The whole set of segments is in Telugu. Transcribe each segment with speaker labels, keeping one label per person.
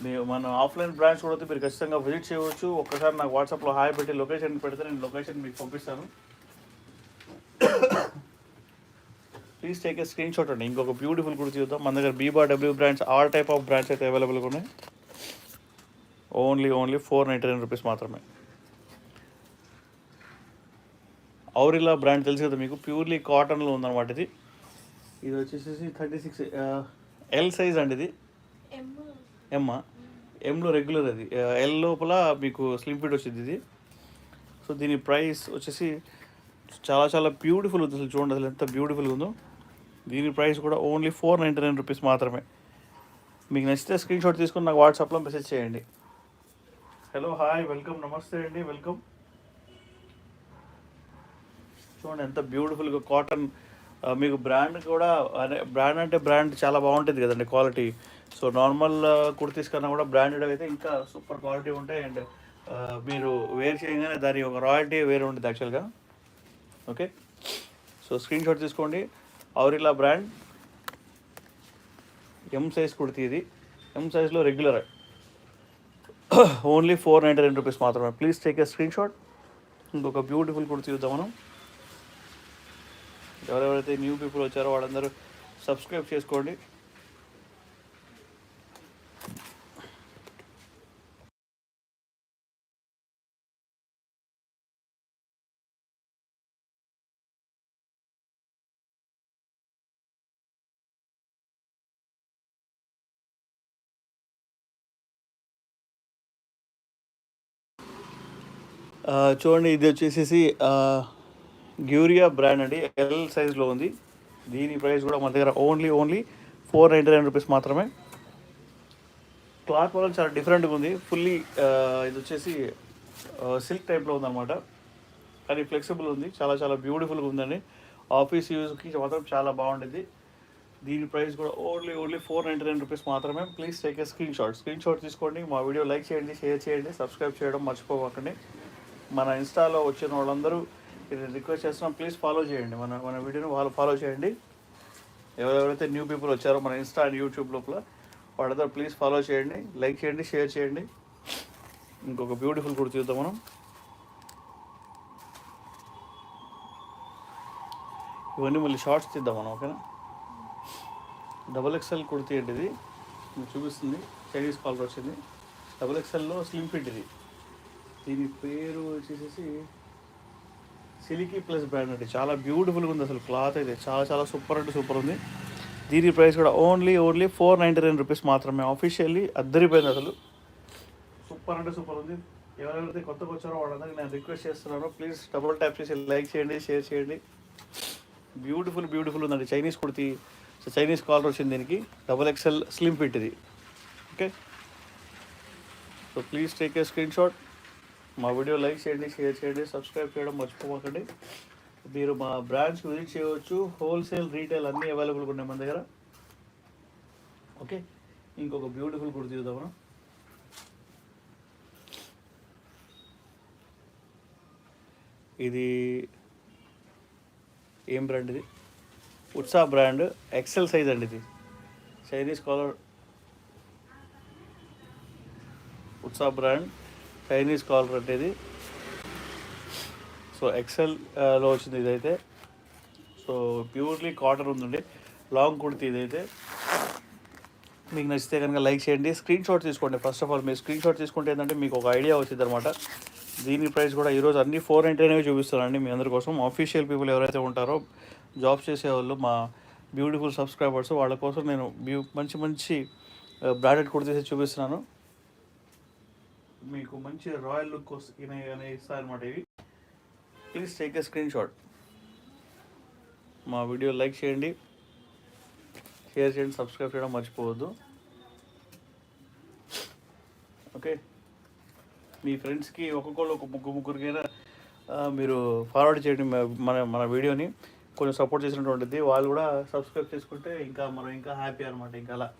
Speaker 1: మన ఆఫ్లైన్ బ్రాంచ్ కూడా మీరు ఖచ్చితంగా విజిట్ చేయవచ్చు. ఒక్కసారి నాకు వాట్సాప్లో హాయ్ పెట్టి లొకేషన్ పెడితే నేను లొకేషన్ మీకు పంపిస్తాను. Please take a screen shot అండి. ఇంకొక బ్యూటిఫుల్ కూడా చూద్దాం. మన దగ్గర Biba W brands all type of brands అయితే అవైలబుల్గా ఉన్నాయి. ఓన్లీ 499 రూపీస్ మాత్రమే. ఔరిలా బ్రాండ్ తెలుసు కదా మీకు, ప్యూర్లీ కాటన్లో ఉందన్నమాట. ఇది వచ్చేసి 36 ఎల్ సైజ్ అండి. ఇది ఎంలో రెగ్యులర్, అది ఎల్ లోపల మీకు స్లిమ్ ఫిట్ వచ్చింది ఇది. సో దీని ప్రైస్ వచ్చేసి చాలా చాలా బ్యూటిఫుల్ ఉంది. అసలు చూడండి అసలు ఎంత బ్యూటిఫుల్గా ఉందో. దీని ప్రైస్ కూడా ఓన్లీ 499 రూపీస్ మాత్రమే. మీకు నచ్చితే స్క్రీన్ షాట్ తీసుకుని నాకు వాట్సాప్లో మెసేజ్ చేయండి. హలో, హాయ్, వెల్కమ్, నమస్తే అండి, వెల్కమ్. చూడండి ఎంత బ్యూటిఫుల్గా కాటన్. మీకు బ్రాండ్ కూడా బ్రాండ్ అంటే బ్రాండ్ చాలా బాగుంటుంది కదండి క్వాలిటీ. సో నార్మల్ కుర్తీస్ కన్నా కూడా బ్రాండెడ్ అయితే ఇంకా సూపర్ క్వాలిటీ ఉంటాయి. అండ్ మీరు వేర్ చేయగానే దాని ఒక రాయల్టీ వేరే ఉంటుంది యాక్చువల్గా. ఓకే, సో స్క్రీన్ షాట్ తీసుకోండి. ఔరిలా బ్రాండ్ ఎం సైజ్ కుర్తీ. ఇది ఎం సైజ్లో రెగ్యులర్. ఓన్లీ 499 రూపీస్ మాత్రమే. Please take a screen shot. ఇంకొక బ్యూటిఫుల్ కుర్తీ చూద్దాం మనం. ఎవరెవరైతే న్యూ పీపుల్ వచ్చారో వాళ్ళందరూ సబ్స్క్రైబ్ చేసుకోండి. చూడండి, ఇది వచ్చేసి గ్యూరియా బ్రాండ్ అండి. ఎల్ సైజ్లో ఉంది. దీని ప్రైస్ కూడా మన దగ్గర ఓన్లీ 499 రూపీస్ మాత్రమే. క్లాత్ వల్ల చాలా డిఫరెంట్గా ఉంది. ఫుల్లీ ఇది వచ్చేసి సిల్క్ టైప్లో ఉందన్నమాట. కానీ ఫ్లెక్సిబుల్ ఉంది. చాలా చాలా బ్యూటిఫుల్గా ఉందండి. ఆఫీస్ యూజ్కి మాత్రం చాలా బాగుంటుంది. దీని ప్రైస్ కూడా ఓన్లీ 499 రూపీస్ మాత్రమే. Please take a screen shot తీసుకోండి. మా వీడియో లైక్ చేయండి, షేర్ చేయండి, సబ్స్క్రైబ్ చేయడం మర్చిపోకండి. మన ఇన్స్టాలో వచ్చిన వాళ్ళందరూ రిక్వెస్ట్ చేస్తున్నాం, ప్లీజ్ ఫాలో చేయండి. మన వీడియోని వాళ్ళు ఫాలో చేయండి. ఎవరెవరైతే న్యూ పీపుల్ వచ్చారో మన ఇన్స్టా అండ్ యూట్యూబ్ లోపల వాళ్ళందరూ ప్లీజ్ ఫాలో చేయండి, లైక్ చేయండి, షేర్ చేయండి. ఇంకొక బ్యూటిఫుల్ కూడా చూద్దాం మనం. ఇవన్నీ మళ్ళీ షార్ట్స్ తీద్దాం మనం. ఓకేనా, XXL కుర్తీ అండి. ఇది మీకు చూపిస్తుంది. చైనీస్ కాలర్ వచ్చింది. XXLలో స్లిమ్ ఫిట్. ఇది దీని పేరు వచ్చేసి సిలికీ ప్లస్ బ్రాండ్ అండి. చాలా బ్యూటిఫుల్గా ఉంది. అసలు క్లాత్ అయితే చాలా చాలా సూపర్ అంటే సూపర్ ఉంది. దీని ప్రైస్ కూడా ఓన్లీ 499 రూపీస్ మాత్రమే. ఆఫీషియల్లీ అద్దరిపోయింది. అసలు సూపర్ అంటే సూపర్ ఉంది. ఎవరైతే కొత్తగా వచ్చారో వాళ్ళందరికీ నేను రిక్వెస్ట్ చేస్తున్నాను, ప్లీజ్ డబుల్ ట్యాప్ చేసి లైక్ చేయండి, షేర్ చేయండి. బ్యూటిఫుల్ ఉందండి. Chinese kurti. So Chinese collar వచ్చింది దీనికి. XXL స్లిమ్ ఫిట్ ఇది. Okay, so please take a screen shot. మా వీడియో లైక్ చేయండి, షేర్ చేయండి, సబ్స్క్రైబ్ చేయడం మర్చిపోకండి. మీరు మా బ్రాంచ్ విజిట్ చేయవచ్చు. హోల్సేల్, రీటైల్ అన్నీ అవైలబుల్గా ఉన్నాయి మన దగ్గర. ఓకే, ఇంకొక బ్యూటిఫుల్ కుర్తీ చూద్దాం మనం. ఇది ఏం బ్రాండ్? ఇది ఉత్సా బ్రాండ్ ఎక్సెల్ సైజ్ అండి. ఇది చైనీస్ కాలర్. ఉత్సా బ్రాండ్ చైనీస్ కాలర్ అంటే ఇది. సో XLలో వచ్చింది ఇదైతే. సో ప్యూర్లీ కాటన్ ఉందండి. లాంగ్ కుర్తీ ఇదైతే. మీకు నచ్చితే కనుక లైక్ చేయండి, స్క్రీన్ షాట్ తీసుకోండి. ఫస్ట్ ఆఫ్ ఆల్ మీరు స్క్రీన్ షాట్ తీసుకుంటే ఏంటంటే మీకు ఒక ఐడియా వచ్చింది అనమాట. దీని ప్రైస్ కూడా ఈరోజు అన్ని 499 చూపిస్తానండి మీ అందరి కోసం. ఆఫీషియల్ పీపుల్ ఎవరైతే ఉంటారో, జాబ్ చేసేవాళ్ళు, మా బ్యూటిఫుల్ సబ్స్క్రైబర్స్, వాళ్ళ కోసం నేను మంచి బ్రాండెడ్ కుర్తీస్ చూపిస్తున్నాను. మీకు మంచి రాయల్ లుక్ ఇస్తాయి అనమాట ఇవి. Please take a screen shot. మా వీడియో లైక్ చేయండి, షేర్ చేయండి, సబ్స్క్రైబ్ చేయడం మర్చిపోవద్దు. ఓకే, మీ ఫ్రెండ్స్కి ఒక్కొక్కరు ఒక ముగ్గురికైనా మీరు ఫార్వర్డ్ చేయండి మన వీడియోని. కొంచెం సపోర్ట్ చేసినటువంటిది వాళ్ళు కూడా సబ్స్క్రైబ్ చేసుకుంటే మనం ఇంకా హ్యాపీ అనమాట. ఇంకా అలా.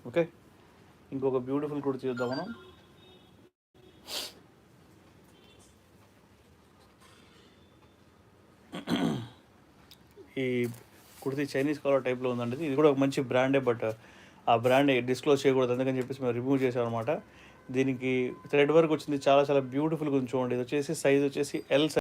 Speaker 1: ఓకే, ఇంకొక బ్యూటిఫుల్ కూడా చూద్దాం మనం. ఈ కుర్తీ చైనీస్ కాలర్ టైప్లో ఉందండి. ఇది కూడా ఒక మంచి బ్రాండే, బట్ ఆ బ్రాండ్ డిస్క్లోజ్ చేయకూడదు, అందుకని చెప్పేసి మేము రిమూవ్ చేసాం అనమాట. దీనికి థ్రెడ్ వర్క్ వచ్చింది, చాలా చాలా బ్యూటిఫుల్గా ఉంది చూడండి. ఇది వచ్చేసి సైజ్ వచ్చేసి ఎల్